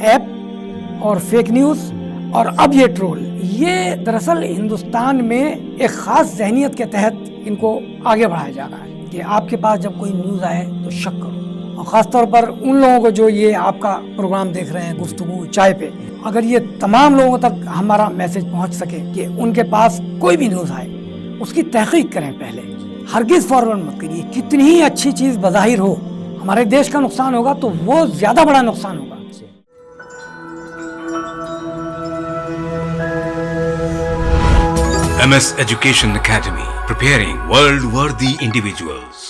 App और fake news और अब ये ट्रोल, ये दरअसल हिंदुस्तान में एक ख़ास ज़हनियत के तहत इनको आगे बढ़ाया जा रहा है कि आपके पास जब कोई न्यूज़ आए तो शक करो। और ख़ास तौर पर उन लोगों को जो ये आपका प्रोग्राम देख रहे हैं गुफ्तगू चाय पे, अगर ये तमाम लोगों तक हमारा मैसेज पहुंच सके कि उनके पास कोई भी न्यूज़ आए उसकी तहकीक करें पहले, हरगिज़ फॉरवर्ड मत करिए। कितनी ही अच्छी चीज़ बज़ाहिर हो, हमारे देश का नुकसान होगा तो वो ज़्यादा बड़ा नुकसान होगा। MS Education Academy, preparing world-worthy individuals.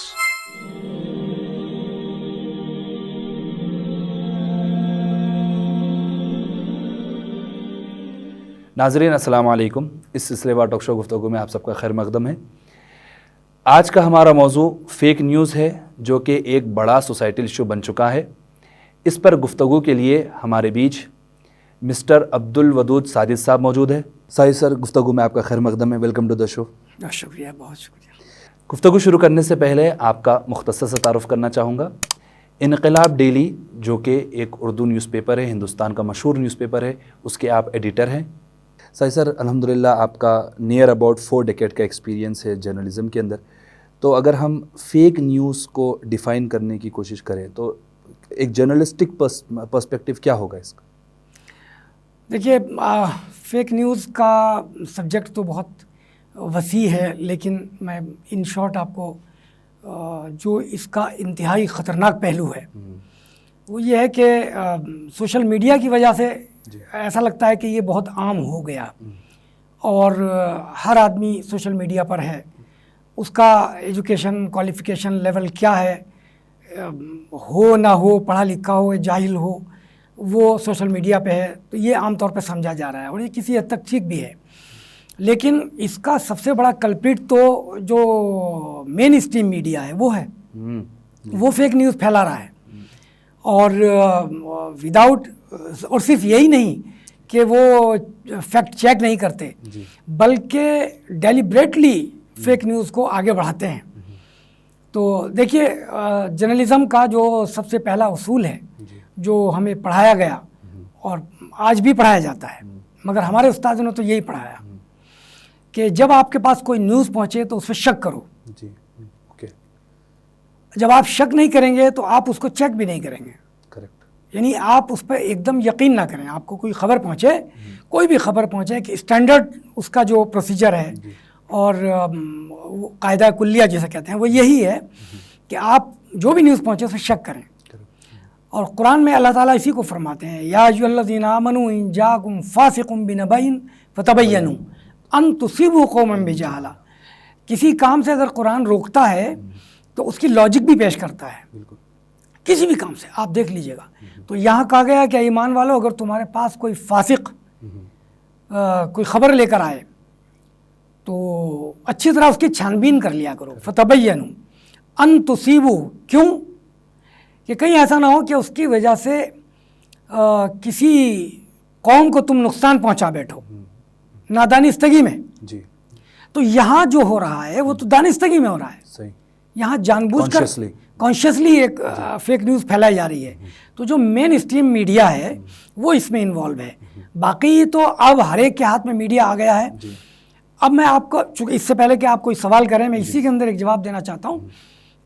नाज़रीन अस्सलाम वालेकुम। इस सिलसिलेवार टॉक शो गुफ्तगू में आप सबका खैर मकदम है। आज का हमारा मौजू फ़ेक न्यूज़ है, जो कि एक बड़ा सोसाइटल इशू बन चुका है। इस पर गुफ्तगू के लिए हमारे बीच मिस्टर अब्दुल वदूद साजिद साहब मौजूद है। साजिद सर, गुफ्तगू में आपका खैर मकदम है। Welcome to the show. शुक्रिया, बहुत शुक्रिया। गुफ्तगू शुरू करने से पहले आपका मुख्तसर सा तारुफ़ करना चाहूँगा। इनकलाब डेली, जो कि एक उर्दू न्यूज़पेपर है, हिंदुस्तान का मशहूर न्यूज़पेपर है, उसके आप एडिटर हैं। साजिद सर, अल्हम्दुलिल्लाह आपका नियर अबाउट 4 डेकेड का एक्सपीरियंस है जर्नलिज़म के अंदर। तो अगर हम फ़ेक न्यूज़ को डिफ़ाइन करने की कोशिश करें तो एक जर्नलिस्टिक पर्सपेक्टिव क्या होगा इसका? देखिए, फेक न्यूज़ का सब्जेक्ट तो बहुत वसी है, लेकिन मैं इन शॉर्ट आपको जो इसका इंतहाई ख़तरनाक पहलू है वो ये है कि सोशल मीडिया की वजह से ऐसा लगता है कि ये बहुत आम हो गया और हर आदमी सोशल मीडिया पर है। उसका एजुकेशन क्वालिफ़िकेशन लेवल क्या है, हो ना हो, पढ़ा लिखा हो या जाहिल हो, वो सोशल मीडिया पे है, तो ये आम तौर पे समझा जा रहा है और ये किसी हद तक ठीक भी है। लेकिन इसका सबसे बड़ा कल्प्रिट तो जो मेन स्ट्रीम मीडिया है वो है, वो फेक न्यूज़ फैला रहा है। और विदाउट, और सिर्फ यही नहीं कि वो फैक्ट चेक नहीं करते, बल्कि डेलिब्रेटली फेक न्यूज़ को आगे बढ़ाते हैं। तो देखिए, जर्नलिज़म का जो सबसे पहला उसूल है जो हमें पढ़ाया गया और आज भी पढ़ाया जाता है, मगर हमारे उस्ताद ने तो यही पढ़ाया कि जब आपके पास कोई न्यूज़ पहुंचे तो उस पर शक करो। ओके। जब आप शक नहीं करेंगे तो आप उसको चेक भी नहीं करेंगे। करेक्ट। यानी आप उस पर एकदम यकीन ना करें। आपको कोई ख़बर पहुंचे, कोई भी ख़बर पहुंचे, कि स्टैंडर्ड उसका जो प्रोसीजर है और कायदा कुल्लिया जिसे कहते हैं वो यही है कि आप जो भी न्यूज़ पहुंचे उस पर शक करें। और कुरान में अल्लाह ताला इसी को फरमाते हैं, या अय्युहल्लज़ीना आमनू इन जाकुम फासिकुम बिनबइन फतबय्यनु अन तुसीबू कौमन बिजहाला। किसी काम से अगर कुरान रोकता है तो उसकी लॉजिक भी पेश करता है, किसी भी काम से आप देख लीजिएगा। तो यहाँ कहा गया कि ईमान वालों, अगर तुम्हारे पास कोई फासिक कोई ख़बर लेकर आए तो अच्छी तरह उसकी छानबीन कर लिया करो। फतबय्यनु अन तुसीबू, क्यों? कि कहीं ऐसा ना हो कि उसकी वजह से किसी कौम को तुम नुकसान पहुंचा बैठो नादानिस्तगी में। जी। तो यहाँ जो हो रहा है वो तो दानिस्तगी में हो रहा है। सही। यहाँ जानबूझकर कॉन्शियसली एक फेक न्यूज़ फैलाई जा रही है। तो जो मेन स्ट्रीम मीडिया है वो इसमें इन्वॉल्व है। बाकी तो अब हर एक के हाथ में मीडिया आ गया है। अब मैं आपको, चूँकि इससे पहले कि आप कोई सवाल करें, मैं इसी के अंदर एक जवाब देना चाहता हूँ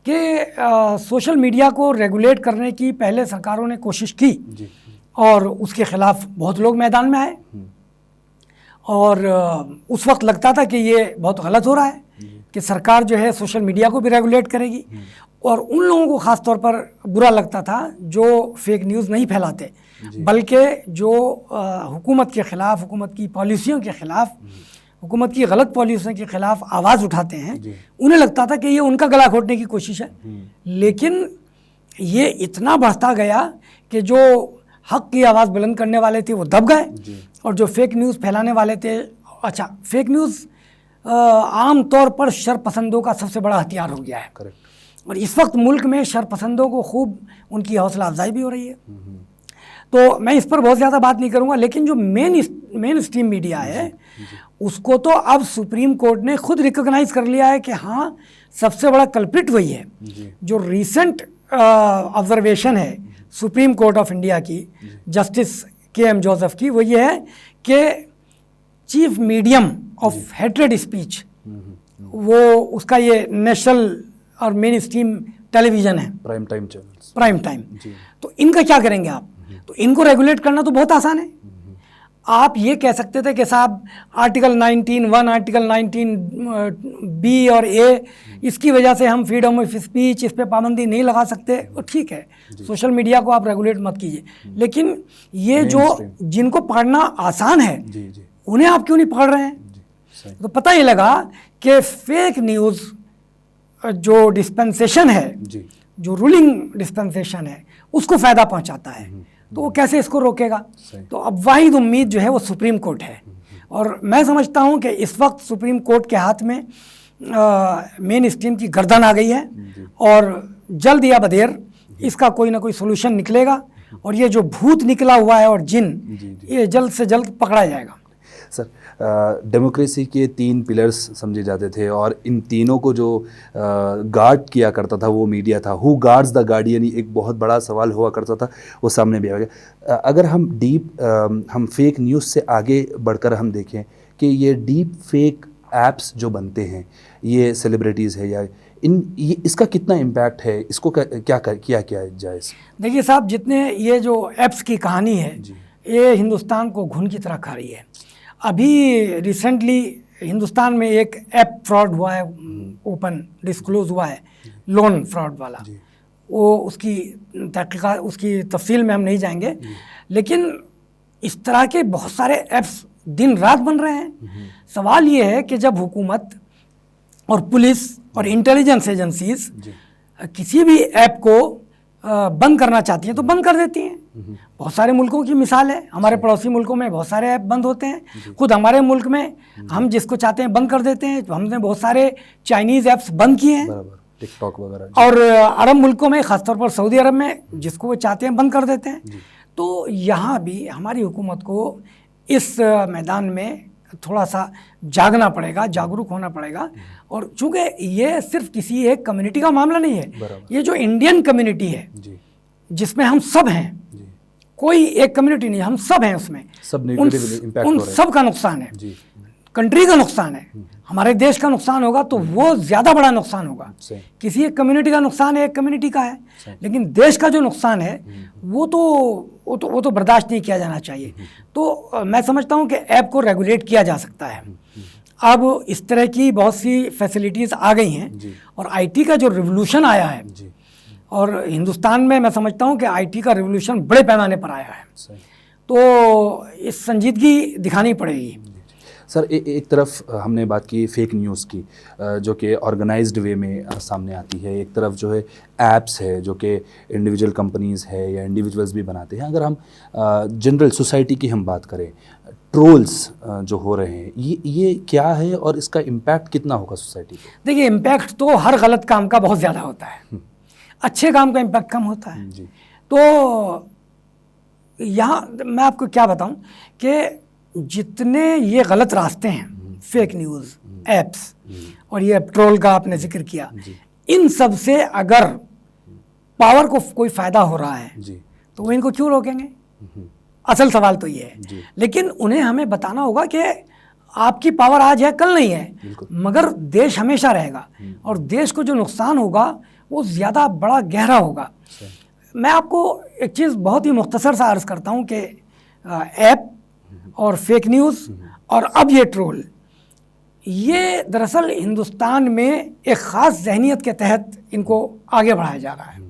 कि सोशल मीडिया को रेगुलेट करने की पहले सरकारों ने कोशिश की और उसके ख़िलाफ़ बहुत लोग मैदान में आए और उस वक्त लगता था कि ये बहुत गलत हो रहा है कि सरकार जो है सोशल मीडिया को भी रेगुलेट करेगी। और उन लोगों को ख़ास तौर पर बुरा लगता था जो फेक न्यूज़ नहीं फैलाते, बल्कि जो हुकूमत के ख़िलाफ़, हुकूमत की पॉलिसियों के ख़िलाफ़, हुकूमत की गलत पॉलिसियों के ख़िलाफ़ आवाज़ उठाते हैं। उन्हें लगता था कि ये उनका गला घोटने की कोशिश है। लेकिन ये इतना बढ़ता गया कि जो हक़ की आवाज़ बुलंद करने वाले थे वो दब गए और जो फेक न्यूज़ फैलाने वाले थे, अच्छा, फेक न्यूज़ आम तौर पर शरपसंदों का सबसे बड़ा हथियार हो गया है। और इस वक्त मुल्क में शरपसंदों को खूब उनकी हौसला अफजाई भी हो रही है। तो मैं इस पर बहुत ज़्यादा बात नहीं करूँगा, लेकिन जो मेन स्ट्रीम मीडिया है उसको तो अब सुप्रीम कोर्ट ने खुद रिकॉग्नाइज कर लिया है कि हाँ, सबसे बड़ा कल्प्रिट वही है। जो रीसेंट ऑब्जर्वेशन है सुप्रीम कोर्ट ऑफ इंडिया की जस्टिस के.एम. जोसेफ की, वो ये है कि chief medium of hatred speech वो उसका ये नेशनल और मेन स्ट्रीम टेलीविज़न है, prime time channels, prime time. जी। तो इनका क्या करेंगे आप? तो इनको रेगुलेट करना तो बहुत आसान है। आप ये कह सकते थे कि साहब आर्टिकल 19(1), आर्टिकल 19(b) और A, इसकी वजह से हम फ्रीडम ऑफ स्पीच, इस पे पाबंदी नहीं लगा सकते, तो ठीक है, सोशल मीडिया को आप रेगुलेट मत कीजिए। लेकिन ये जो जिनको पढ़ना आसान है जी जी उन्हें आप क्यों नहीं पढ़ रहे हैं? जी, सही। तो पता ये लगा कि फेक न्यूज़ जो डिस्पेंसेशन है, जी जो रूलिंग डिस्पेंसेशन है, उसको फ़ायदा पहुंचाता है। तो वो कैसे इसको रोकेगा? सही। तो अब वाहिद उम्मीद जो है वो सुप्रीम कोर्ट है। और मैं समझता हूं कि इस वक्त सुप्रीम कोर्ट के हाथ में मेन स्ट्रीम की गर्दन आ गई है और जल्द या बदेर इसका कोई ना कोई सोल्यूशन निकलेगा और ये जो भूत निकला हुआ है और जिन, ये जल्द से जल्द पकड़ा जाएगा। सर, डेमोक्रेसी के 3 पिलर्स समझे जाते थे और इन तीनों को जो गार्ड किया करता था वो मीडिया था। हु गार्ड्स द गार्डियन, एक बहुत बड़ा सवाल हुआ करता था, वो सामने भी आ गया। अगर हम हम फेक न्यूज़ से आगे बढ़कर हम देखें कि ये डीप फेक ऐप्स जो बनते हैं, ये सेलिब्रिटीज़ है या ये इसका कितना इम्पैक्ट है, इसको क्या किया जाए? देखिए साहब, जितने ये जो ऐप्स की कहानी है ये हिंदुस्तान को घुन की तरह खा रही है। अभी रिसेंटली हिंदुस्तान में एक ऐप फ्रॉड हुआ है, ओपन डिस्क्लोज हुआ है, लोन फ्रॉड वाला। वो उसकी तहकीकात, उसकी तफसील में हम नहीं जाएंगे, लेकिन इस तरह के बहुत सारे ऐप्स दिन रात बन रहे हैं। सवाल ये है कि जब हुकूमत और पुलिस और इंटेलिजेंस एजेंसीज किसी भी ऐप को बंद करना चाहती हैं तो बंद कर देती हैं। बहुत सारे मुल्कों की मिसाल है, हमारे पड़ोसी मुल्कों में बहुत सारे ऐप बंद होते हैं। खुद हमारे मुल्क में हम जिसको चाहते हैं बंद कर देते हैं। तो हमने बहुत सारे चाइनीज़ ऐप्स बंद किए हैं, टिकटॉक वगैरह, और अरब मुल्कों में, ख़ासतौर पर सऊदी अरब में, जिसको वो चाहते हैं बंद कर देते हैं। तो यहाँ भी हमारी हुकूमत को इस मैदान में थोड़ा सा जागना पड़ेगा, जागरूक होना पड़ेगा। और चूँकि ये सिर्फ किसी एक कम्युनिटी का मामला नहीं है, ये जो इंडियन कम्युनिटी है जिसमें हम सब हैं, कोई एक कम्युनिटी नहीं, हम सब हैं उसमें, उन सब का नुकसान है। कंट्री का नुकसान है, हमारे देश का नुकसान होगा तो वो ज़्यादा बड़ा नुकसान होगा। किसी एक कम्युनिटी का नुकसान है, एक कम्युनिटी का है, लेकिन देश का जो नुकसान है वो तो बर्दाश्त नहीं किया जाना चाहिए। तो मैं समझता हूँ कि ऐप को रेगुलेट किया जा सकता है। अब इस तरह की बहुत सी फैसिलिटीज़ आ गई हैं और आईटी का जो रिवोल्यूशन आया है, और हिंदुस्तान में मैं समझता हूँ कि आईटी का रिवोल्यूशन बड़े पैमाने पर आया है, तो इस संजीदगी दिखानी पड़ेगी। सर, एक तरफ हमने बात की फेक न्यूज़ की, जो कि ऑर्गेनाइज्ड वे में सामने आती है। एक तरफ जो है ऐप्स है जो कि इंडिविजुअल कंपनीज़ है या इंडिविजुअल्स भी बनाते हैं। अगर हम जनरल सोसाइटी की हम बात करें, ट्रोल्स जो हो रहे हैं, ये क्या है और इसका इम्पैक्ट कितना होगा सोसाइटी पे? देखिए, इम्पैक्ट तो हर गलत काम का बहुत ज़्यादा होता है, अच्छे काम का इम्पैक्ट कम होता है। तो यहाँ मैं आपको क्या बताऊँ कि जितने ये गलत रास्ते हैं, फेक न्यूज़, ऐप्स और ये ट्रोल का आपने जिक्र किया, इन सब से अगर पावर को कोई फ़ायदा हो रहा है तो वो इनको क्यों रोकेंगे? असल सवाल तो ये है। लेकिन उन्हें हमें बताना होगा कि आपकी पावर आज है, कल नहीं है, मगर देश हमेशा रहेगा और देश को जो नुकसान होगा वो ज़्यादा बड़ा गहरा होगा। मैं आपको एक चीज़ बहुत ही मुख्तसर सा अर्ज़ करता हूँ कि ऐप और फेक न्यूज़ और अब ये ट्रोल, ये दरअसल हिंदुस्तान में एक ख़ास ज़हनियत के तहत इनको आगे बढ़ाया जा रहा है।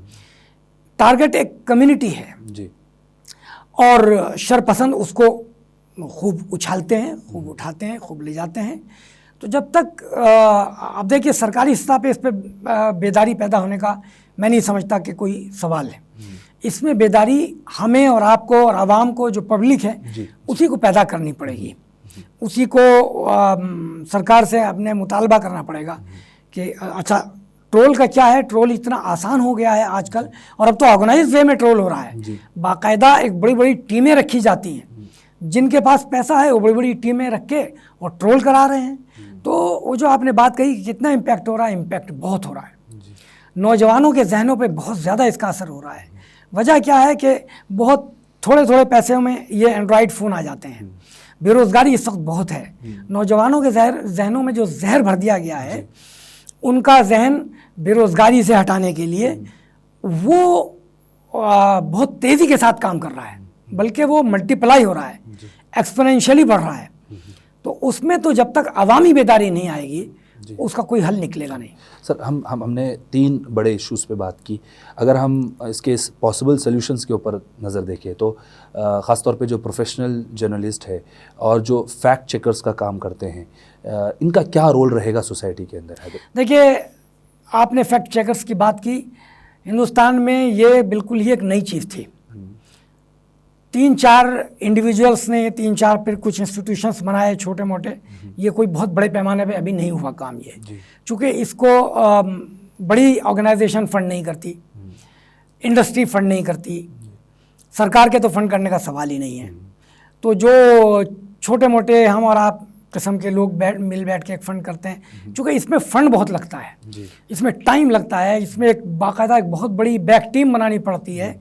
टारगेट एक कम्युनिटी है और शरपसंद उसको खूब उछालते हैं, खूब उठाते हैं, खूब ले जाते हैं। तो जब तक अब देखिए, सरकारी सतह पे इस पर बेदारी पैदा होने का मैं नहीं समझता कि कोई सवाल है। इसमें बेदारी हमें और आपको और आवाम को, जो पब्लिक है, उसी को पैदा करनी पड़ेगी। उसी को सरकार से अपने मुतालबा करना पड़ेगा कि अच्छा, ट्रोल का क्या है। ट्रोल इतना आसान हो गया है आजकल, और अब तो ऑर्गेनाइज वे में ट्रोल हो रहा है। बाकायदा एक बड़ी बड़ी टीमें रखी जाती हैं, जिनके पास पैसा है वो बड़ी बड़ी टीमें रख के और ट्रोल करा रहे हैं। तो वो जो आपने बात कही कि कितना इम्पैक्ट हो रहा है, इम्पैक्ट बहुत हो रहा है। नौजवानों के जहनों पे बहुत ज़्यादा इसका असर हो रहा है। वजह क्या है कि बहुत थोड़े थोड़े पैसे में ये एंड्रॉयड फ़ोन आ जाते हैं। बेरोज़गारी इस वक्त बहुत है, नौजवानों के जहनों में जो जहर भर दिया गया है, उनका जहन बेरोज़गारी से हटाने के लिए वो बहुत तेज़ी के साथ काम कर रहा है, बल्कि वो मल्टीप्लाई हो रहा है, एक्सपोनेंशियली बढ़ रहा है। तो उसमें तो जब तक अवामी बेदारी नहीं आएगी उसका कोई हल निकलेगा नहीं। सर, हमने 3 बड़े इश्यूज़ पे बात की। अगर हम इसके पॉसिबल सॉल्यूशंस के ऊपर नज़र देखें तो ख़ास तौर पे जो प्रोफेशनल जर्नलिस्ट है और जो फैक्ट चेकर्स का काम करते हैं, इनका क्या रोल रहेगा सोसाइटी के अंदर? देखिए, आपने फैक्ट चेकर्स की बात की। हिंदुस्तान में ये बिल्कुल ही एक नई चीज़ थी। 3-4 इंडिविजुअल्स ने, 3-4 फिर कुछ इंस्टीट्यूशंस बनाए छोटे मोटे, ये कोई बहुत बड़े पैमाने पे अभी नहीं हुआ काम ये, चूँकि इसको बड़ी ऑर्गेनाइजेशन फंड नहीं करती, इंडस्ट्री फंड नहीं करती, सरकार के तो फंड करने का सवाल ही नहीं है। तो जो छोटे मोटे हम और आप किस्म के लोग मिल बैठ के एक फ़ंड करते हैं, चूँकि इसमें फ़ंड बहुत लगता है, इसमें टाइम लगता है, इसमें एक बाकायदा एक बहुत बड़ी बैक टीम बनानी पड़ती है।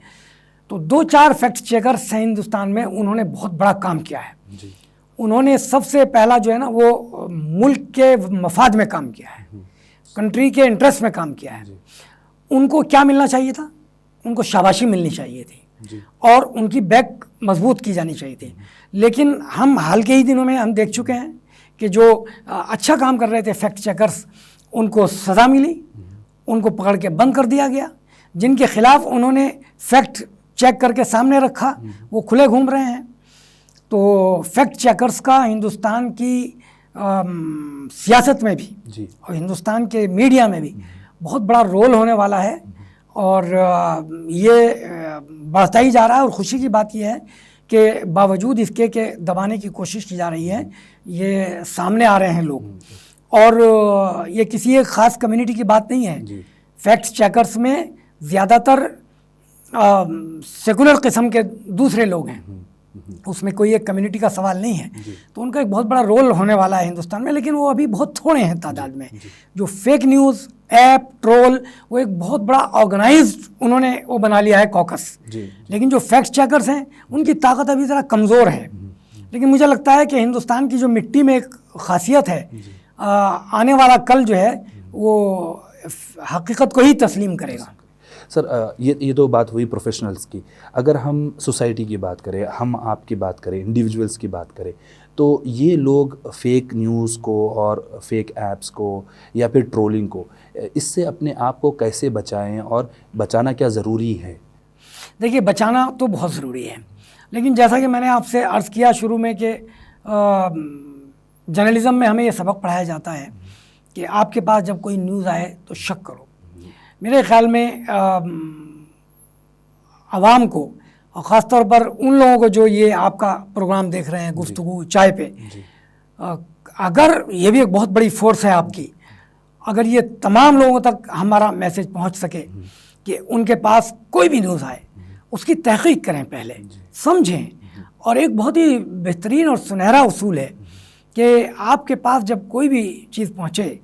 तो 2-4 फैक्ट चेकर्स हैं हिंदुस्तान में, उन्होंने बहुत बड़ा काम किया है। उन्होंने सबसे पहला जो है ना वो मुल्क के मफाद में काम किया है, कंट्री के इंटरेस्ट में काम किया है। उनको क्या मिलना चाहिए था? उनको शाबाशी मिलनी चाहिए थी और उनकी बैक मजबूत की जानी चाहिए थी। लेकिन हम हाल के ही दिनों में हम देख चुके हैं कि जो अच्छा काम कर रहे थे फैक्ट चेकर्स, उनको सज़ा मिली, उनको पकड़ के बंद कर दिया गया। जिनके खिलाफ उन्होंने फैक्ट चेक करके सामने रखा वो खुले घूम रहे हैं। तो फैक्ट चेकर्स का हिंदुस्तान की सियासत में भी और हिंदुस्तान के मीडिया में भी बहुत बड़ा रोल होने वाला है और ये बढ़ता ही जा रहा है। और ख़ुशी की बात यह है कि बावजूद इसके के दबाने की कोशिश की जा रही है, ये सामने आ रहे हैं लोग। और ये किसी एक ख़ास कम्युनिटी की बात नहीं है। फैक्ट चेकर्स में ज़्यादातर सेकुलर किस्म के दूसरे लोग हैं, उसमें कोई एक कम्युनिटी का सवाल नहीं है। तो उनका एक बहुत बड़ा रोल होने वाला है हिंदुस्तान में, लेकिन वो अभी बहुत थोड़े हैं तादाद में। जो फेक न्यूज़ ऐप ट्रोल, वो एक बहुत बड़ा ऑर्गेनाइज्ड उन्होंने वो बना लिया है कॉकस। लेकिन जो फैक्ट चेकर्स हैं उनकी ताकत अभी ज़रा कमज़ोर है। लेकिन मुझे लगता है कि हिंदुस्तान की जो मिट्टी में एक ख़ासियत है, आने वाला कल जो है वो हकीकत को ही तस्लीम करेगा। सर, ये तो बात हुई प्रोफेशनल्स की। अगर हम सोसाइटी की बात करें, हम आपकी बात करें, इंडिविजुअल्स की बात करें, तो ये लोग फेक न्यूज़ को और फेक ऐप्स को या फिर ट्रोलिंग को, इससे अपने आप को कैसे बचाएं और बचाना क्या ज़रूरी है? देखिए, बचाना तो बहुत ज़रूरी है, लेकिन जैसा कि मैंने आपसे अर्ज़ किया शुरू में कि जर्नलिज़म में हमें ये सबक पढ़ाया जाता है कि आपके पास जब कोई न्यूज़ आए तो शक करो। मेरे ख़्याल में आवाम को और ख़ास तौर पर उन लोगों को जो ये आपका प्रोग्राम देख रहे हैं गुफ्तगू चाय पे, अगर ये भी एक बहुत बड़ी फोर्स है आपकी, अगर ये तमाम लोगों तक हमारा मैसेज पहुंच सके कि उनके पास कोई भी न्यूज़ आए उसकी तहक़ीक़ करें, पहले समझें। और एक बहुत ही बेहतरीन और सुनहरा उसूल है कि आपके पास जब कोई भी चीज़ पहुँचे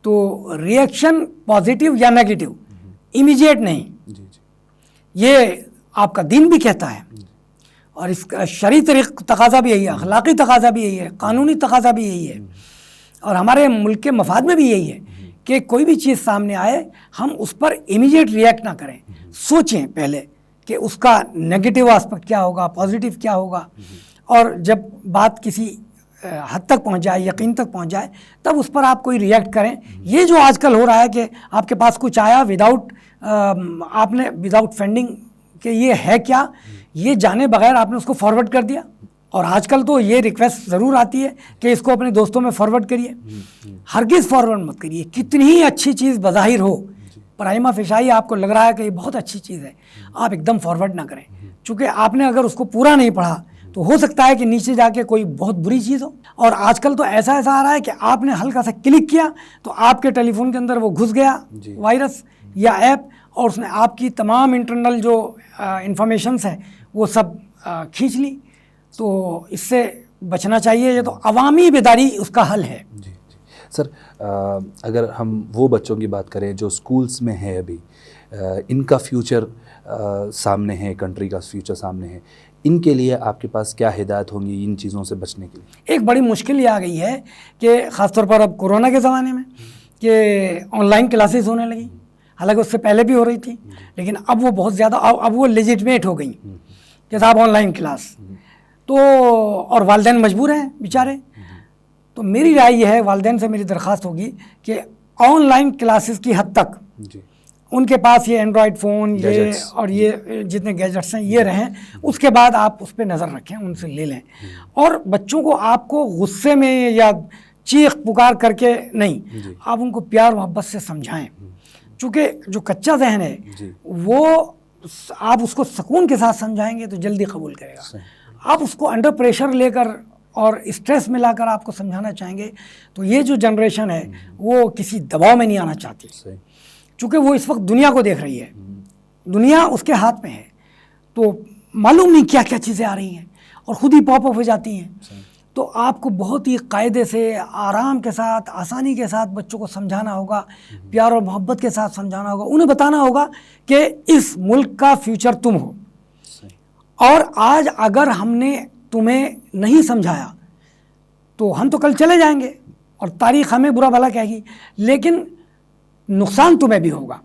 तो रिएक्शन पॉजिटिव या नेगेटिव, इमीडिएट नहीं। ये आपका दीन भी कहता है और इसका शरई तकाज़ा भी यही है, अखलाक़ी तकाज़ा भी यही है, कानूनी तकाज़ा भी यही है और हमारे मुल्क के मफाद में भी यही है कि कोई भी चीज़ सामने आए हम उस पर इमीडिएट रिएक्ट ना करें, सोचें पहले कि उसका नेगेटिव एस्पेक्ट क्या होगा, पॉजिटिव क्या होगा। और जब बात किसी हद तक पहुंच जाए, यकीन तक पहुंच जाए, तब उस पर आप कोई रिएक्ट करें। ये जो आजकल हो रहा है कि आपके पास कुछ आया आपने विदाउट फंडिंग कि ये है क्या, ये जाने बगैर आपने उसको फॉरवर्ड कर दिया। और आजकल तो ये रिक्वेस्ट ज़रूर आती है कि इसको अपने दोस्तों में फॉरवर्ड करिए। हरगिज़ फॉरवर्ड मत करिए, कितनी ही अच्छी चीज़ बज़ाहिर हो, प्राइमा फेशाई आपको लग रहा है कि ये बहुत अच्छी चीज़ है, आप एकदम फॉरवर्ड ना करें, चूँकि आपने अगर उसको पूरा नहीं पढ़ा तो हो सकता है कि नीचे जाके कोई बहुत बुरी चीज़ हो। और आजकल तो ऐसा आ रहा है कि आपने हल्का सा क्लिक किया तो आपके टेलीफोन के अंदर वो घुस गया वायरस या ऐप, और उसने आपकी तमाम इंटरनल जो इंफॉर्मेशंस है वो सब खींच ली। तो इससे बचना चाहिए, ये तो अवामी बेदारी उसका हल है। सर, अगर हम वो बच्चों की बात करें जो स्कूल्स में है अभी, इनका फ्यूचर सामने है, कंट्री का फ्यूचर सामने है, इनके लिए आपके पास क्या हिदायत होंगी इन चीज़ों से बचने के लिए? एक बड़ी मुश्किल ये आ गई है कि ख़ासतौर पर अब कोरोना के ज़माने में कि ऑनलाइन क्लासेस होने लगी, हालांकि उससे पहले भी हो रही थी, लेकिन अब वो बहुत ज़्यादा अब वो लेजिटमेट हो गई कि साहब ऑनलाइन क्लास, तो और वालिदैन मजबूर हैं बेचारे। तो मेरी राय ये है, वालिदैन से मेरी दरख्वास्त होगी कि ऑनलाइन क्लासेस की हद तक जी, उनके पास ये एंड्रॉयड फ़ोन ये Gadgets। और ये जितने गैजेट्स हैं ये रहें, उसके बाद आप उस पर नज़र रखें, उनसे ले लें। और बच्चों को आपको गुस्से में या चीख पुकार करके नहीं, आप उनको प्यार मोहब्बत से समझाएं, चूँकि जो कच्चा जहन है जी। वो आप उसको सुकून के साथ समझाएंगे तो जल्दी कबूल करेगा। आप उसको अंडर प्रेशर लेकर और स्ट्रेस में लाकर आपको समझाना चाहेंगे तो ये जो जनरेशन है वो किसी दबाव में नहीं आना चाहती, सही, चूँकि वो इस वक्त दुनिया को देख रही है, दुनिया उसके हाथ में है, तो मालूम नहीं क्या क्या चीज़ें आ रही हैं और ख़ुद ही पॉप अप हो जाती हैं। तो आपको बहुत ही कायदे से, आराम के साथ, आसानी के साथ बच्चों को समझाना होगा, प्यार और मोहब्बत के साथ समझाना होगा, उन्हें बताना होगा कि इस मुल्क का फ्यूचर तुम हो, और आज अगर हमने तुम्हें नहीं समझाया तो हम तो कल चले जाएंगे और तारीख़ हमें बुरा भला कहेगी, लेकिन नुकसान तुम्हें भी होगा,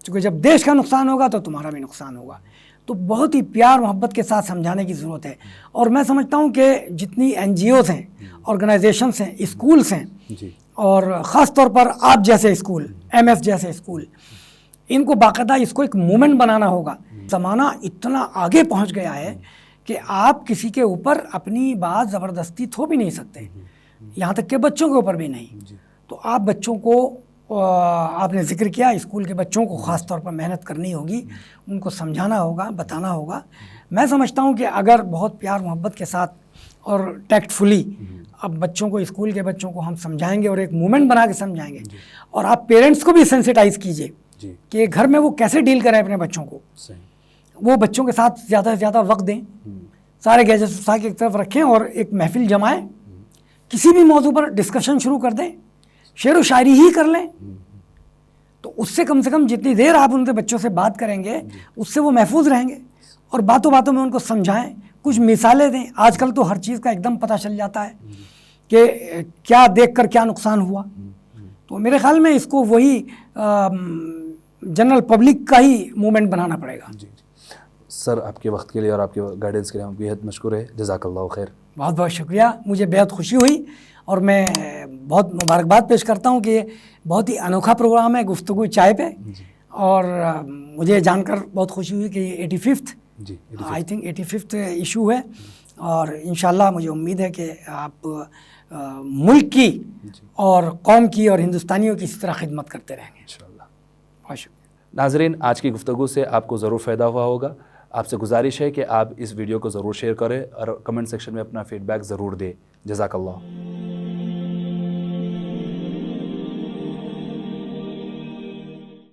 क्योंकि जब देश का नुकसान होगा तो तुम्हारा भी नुकसान होगा। तो बहुत ही प्यार मोहब्बत के साथ समझाने की ज़रूरत है। और मैं समझता हूँ कि जितनी NGOs हैं, ऑर्गेनाइजेशंस हैं, स्कूल्स हैं, जी, और ख़ास तौर पर आप जैसे स्कूल, MS जैसे स्कूल, इनको बाकायदा इसको एक मूवमेंट बनाना होगा। ज़माना इतना आगे पहुँच गया है कि आप किसी के ऊपर अपनी बात ज़बरदस्ती थोप भी नहीं सकते, यहाँ तक कि बच्चों के ऊपर भी नहीं। तो आप बच्चों को, आपने जिक्र किया, स्कूल के बच्चों को ख़ास तौर पर मेहनत करनी होगी, उनको समझाना होगा, बताना होगा। मैं समझता हूँ कि अगर बहुत प्यार मोहब्बत के साथ और टैक्टफुली अब बच्चों को, स्कूल के बच्चों को हम समझाएंगे और एक मूवमेंट बना के समझाएंगे, और आप पेरेंट्स को भी सेंसिटाइज़ कीजिए कि घर में वो कैसे डील करें अपने बच्चों को, वो बच्चों के साथ ज़्यादा से ज़्यादा वक्त दें, सारे गैजेट्स उठा के एक तरफ रखें और एक महफिल जमाएं, किसी भी मौजू पर डिस्कशन शुरू कर दें, शेर व शायरी ही कर लें, तो उससे कम से कम जितनी देर आप उनके बच्चों से बात करेंगे उससे वो महफूज रहेंगे। और बातों बातों में उनको समझाएं, कुछ मिसालें दें। आजकल तो हर चीज़ का एकदम पता चल जाता है कि क्या देखकर क्या नुकसान हुआ। तो मेरे ख्याल में इसको वही जनरल पब्लिक का ही मूवमेंट बनाना पड़ेगा। जी। सर, आपके वक्त के लिए और आपके गाइडेंस के लिए हम बेहद मशकूर है। जज़ाकल्लाह खैर। बहुत बहुत शुक्रिया, मुझे बेहद खुशी हुई और मैं बहुत मुबारकबाद पेश करता हूँ कि ये बहुत ही अनोखा प्रोग्राम है गुफ्तगू चाय पे, और मुझे जानकर बहुत खुशी हुई कि ये 85th ji, I think 85th issue है, और इंशाल्लाह मुझे उम्मीद है कि आप मुल्क की और कौम की और हिंदुस्तानियों की इसी तरह खिदमत करते रहेंगे इंशाल्लाह। बहुत शुक्रिया। नाज़रीन, आज की गुफ्तगू से आपको ज़रूर फ़ायदा हुआ होगा। आपसे गुजारिश है कि आप इस वीडियो को ज़रूर शेयर करें और कमेंट सेक्शन में अपना फ़ीडबैक ज़रूर दें। जज़ाकल्लाह।